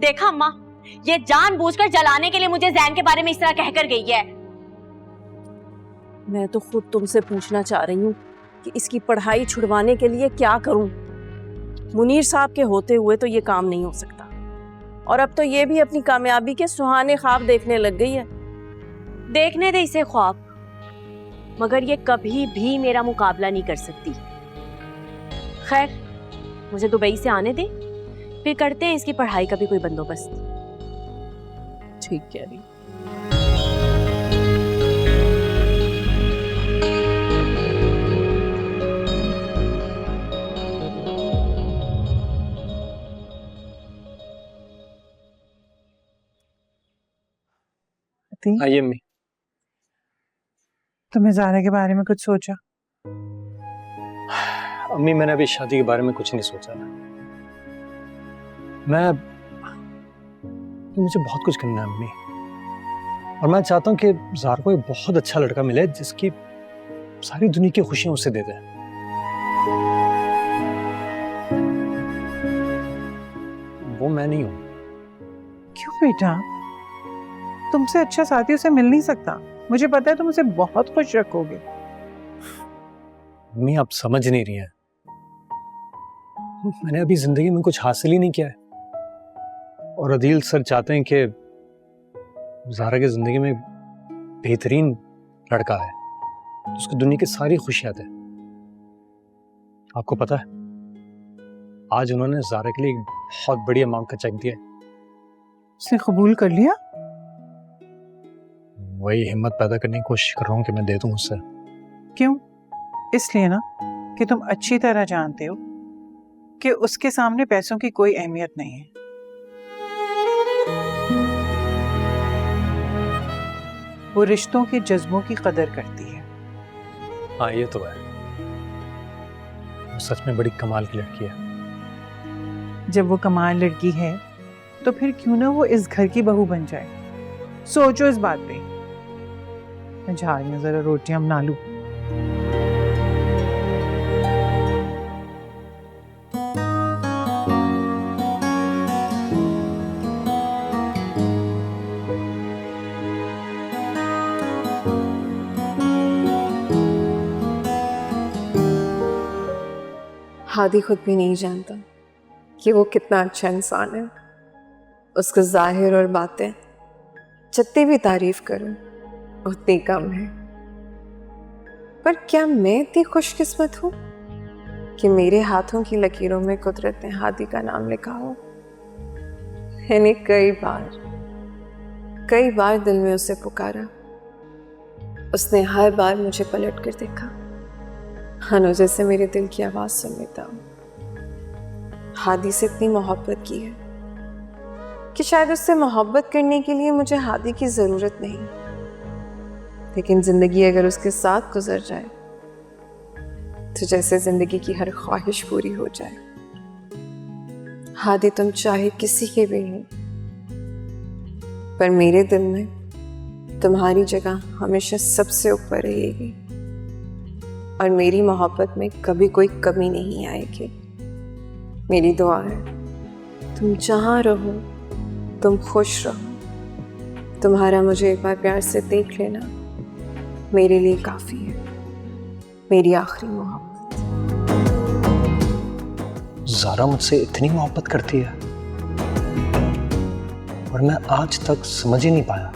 देखा अम्मा, ये जानबूझकर जलाने के लिए मुझे जैन के बारे में इस तरह कहकर गई है। मैं तो खुद तुमसे पूछना चाह रही हूँ कि इसकी पढ़ाई छुड़वाने के लिए क्या करूं। मुनीर साहब के होते हुए तो ये काम नहीं हो सकता, और अब तो ये भी अपनी कामयाबी के सुहाने ख्वाब देखने लग गई है। देखने दे इसे ख्वाब, मगर ये कभी भी मेरा मुकाबला नहीं कर सकती। खैर, मुझे दुबई से आने दे, फिर करते हैं इसकी पढ़ाई का भी कोई बंदोबस्त। ठीक कह रही। आइए अम्मी। तुमने ज़ारा के बारे में कुछ सोचा? अम्मी, मैंने अभी शादी के बारे में कुछ नहीं सोचा। मुझे बहुत कुछ करना है अम्मी, और मैं चाहता हूँ कि ज़ारा को एक बहुत अच्छा लड़का मिले जिसकी सारी दुनिया की खुशियां उसे दे दे। वो मैं नहीं हूँ। क्यों बेटा, तुमसे अच्छा साथी उसे मिल नहीं सकता। मुझे पता है तुम उसे बहुत खुश रखोगे। अम्मी, आप समझ नहीं रही हैं। मैंने अभी जिंदगी में कुछ हासिल ही नहीं किया है, और अदील सर चाहते हैं कि ज़ारा की जिंदगी में बेहतरीन लड़का है, उसको दुनिया की सारी खुशियां दे। आपको पता है, आज उन्होंने ज़ारा के लिए एक बहुत बड़ी अमाउंट का चेक दिया है। उसने कबूल कर लिया? वही हिम्मत पैदा करने की कोशिश कर रहा हूँ कि मैं दे दूँ उससे। क्यों? इसलिए ना कि तुम अच्छी तरह जानते हो कि उसके सामने पैसों की कोई अहमियत नहीं है। वो रिश्तों के जज्बों की कदर करती है। हाँ, ये तो है। वो सच में बड़ी कमाल की लड़की है। जब वो कमाल लड़की है तो फिर क्यों ना वो इस घर की बहू बन जाए। सोचो इस बात पे। मैं जा रही हूँ, जरा रोटियां बना लूं। हादी खुद भी नहीं जानता कि वो कितना अच्छा इंसान है। उसका जाहिर और बातें जितनी भी तारीफ करूं उतनी कम है। पर क्या मैं इतनी खुशकिस्मत हूं कि मेरे हाथों की लकीरों में कुदरत ने हादी का नाम लिखा हो। मैंने कई बार दिल में उसे पुकारा। उसने हर बार मुझे पलट कर देखा, हानो जैसे मेरे दिल की आवाज सुन लेता हूं। हादी से इतनी मोहब्बत की है कि शायद उससे मोहब्बत करने के लिए मुझे हादी की जरूरत नहीं, लेकिन जिंदगी अगर उसके साथ गुजर जाए तो जैसे जिंदगी की हर ख्वाहिश पूरी हो जाए। हादी, तुम चाहे किसी के भी हो, पर मेरे दिल में तुम्हारी जगह हमेशा सबसे ऊपर रहेगी, और मेरी मोहब्बत में कभी कोई कमी नहीं आएगी। मेरी दुआ है तुम जहाँ रहो तुम खुश रहो। तुम्हारा मुझे एक बार प्यार से देख लेना मेरे लिए काफी है। मेरी आखिरी मोहब्बत। ज़ारा मुझसे इतनी मोहब्बत करती है और मैं आज तक समझ ही नहीं पाया।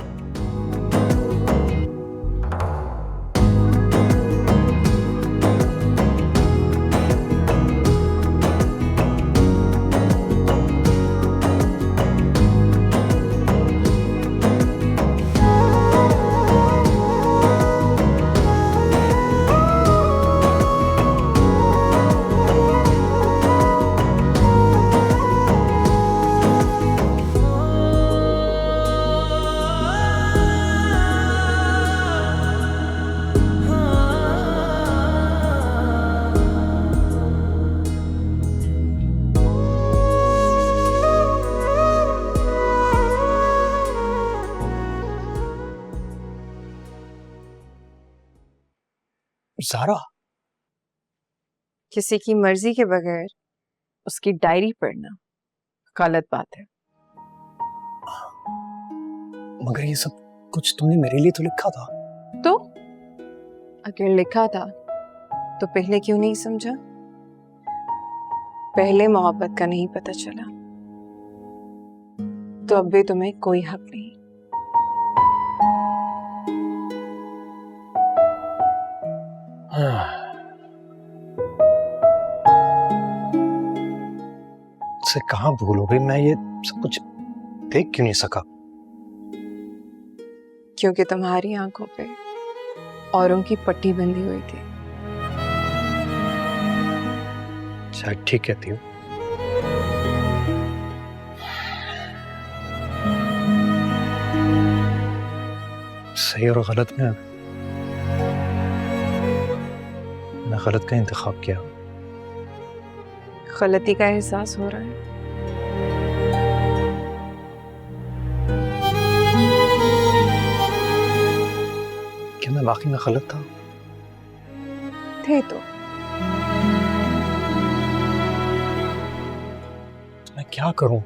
ज़ारा, किसी की मर्जी के बगैर उसकी डायरी पढ़ना गलत बात है। मगर ये सब कुछ तुमने मेरे लिए तो लिखा था। तो अगर लिखा था तो पहले क्यों नहीं समझा? पहले मोहब्बत का नहीं पता चला तो अब भी तुम्हें कोई हक नहीं। से कहाँ भूल हो गई, मैं ये सब कुछ देख क्यों नहीं सका? क्योंकि तुम्हारी आंखों पे औरों की पट्टी बंधी हुई थी। शायद ठीक कहती हो। सही और गलत में मैं गलत का इंतखाब किया। गलती का एहसास हो रहा है? क्या मैं वाकई में गलत था? थे तो मैं क्या करूं?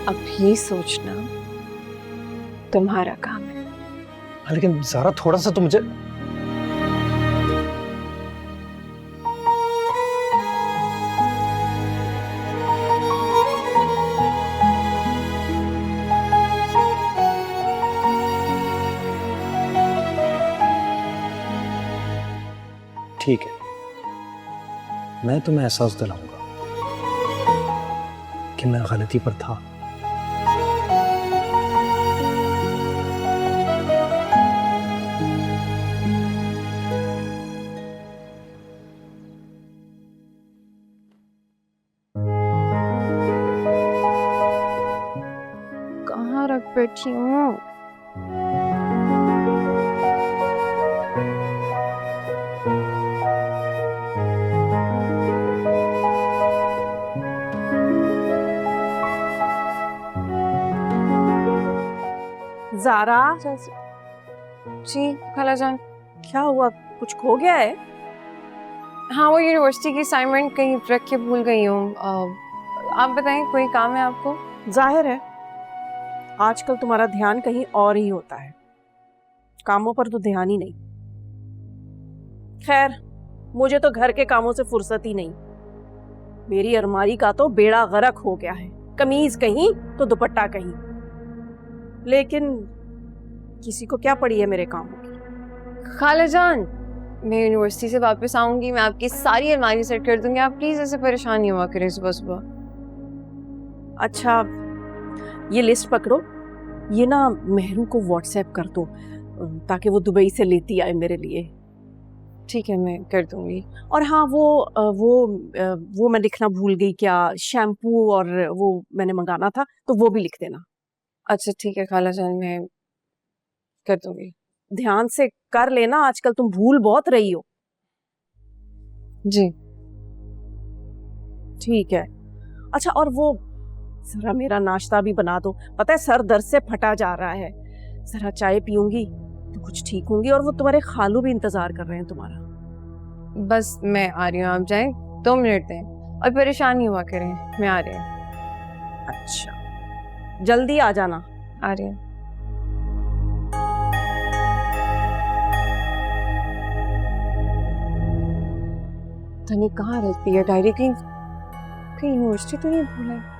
अब ये सोचना तुम्हारा काम है। लेकिन ज़ारा थोड़ा सा तो मुझे ठीक है, मैं तुम्हें एहसास दिलाऊंगा कि मैं गलती पर था। कहाँ रख बैठी हूँ? ज़ारा, जी खालाजान। क्या हुआ? कुछ खो गया है? हाँ, वो यूनिवर्सिटी की असाइनमेंट कहीं रख के भूल गई हूँ। आप बताएं, कोई काम है आपको? जाहिर है आजकल तुम्हारा ध्यान कहीं और ही होता है, कामों पर तो ध्यान ही नहीं। खैर, मुझे तो घर के कामों से फुर्सत ही नहीं। मेरी अलमारी का तो बेड़ा गर्क हो गया है, कमीज कहीं तो दुपट्टा कहीं। लेकिन किसी को क्या पड़ी है मेरे कामों की? खालाजान, मैं यूनिवर्सिटी से वापस आऊंगी, मैं आपकी सारी अलमारी सेट कर दूंगी। आप प्लीज ऐसे परेशान नहीं हुआ करें सुबह सुबह। अच्छा, ये लिस्ट पकड़ो, ये ना मेहरू को व्हाट्सएप कर दो ताकि वो दुबई से लेती आए मेरे लिए। ठीक है, मैं कर दूंगी। और हाँ, वो मैं लिखना भूल गई, क्या शैम्पू और वो मैंने मंगाना था, तो वो भी लिख देना। अच्छा ठीक है खालाजान, मैं कर दूंगी। ध्यान से कर लेना, आजकल तुम भूल बहुत रही हो। जी ठीक है। अच्छा, और वो जरा मेरा नाश्ता भी बना दो, पता है सर दर्द से फटा जा रहा है। जरा चाय पीऊंगी तो कुछ ठीक होंगी। और वो तुम्हारे खालू भी इंतजार कर रहे हैं तुम्हारा। बस मैं आ रही हूँ, आप जाएं, 2 मिनट दें और परेशान नहीं हुआ करें, मैं आ रही हूँ। अच्छा, जल्दी आ जाना। आ रही हूँ। तनी कहाँ रहती है? डायरी कहीं यूनिवर्सिटी तो नहीं भूला है?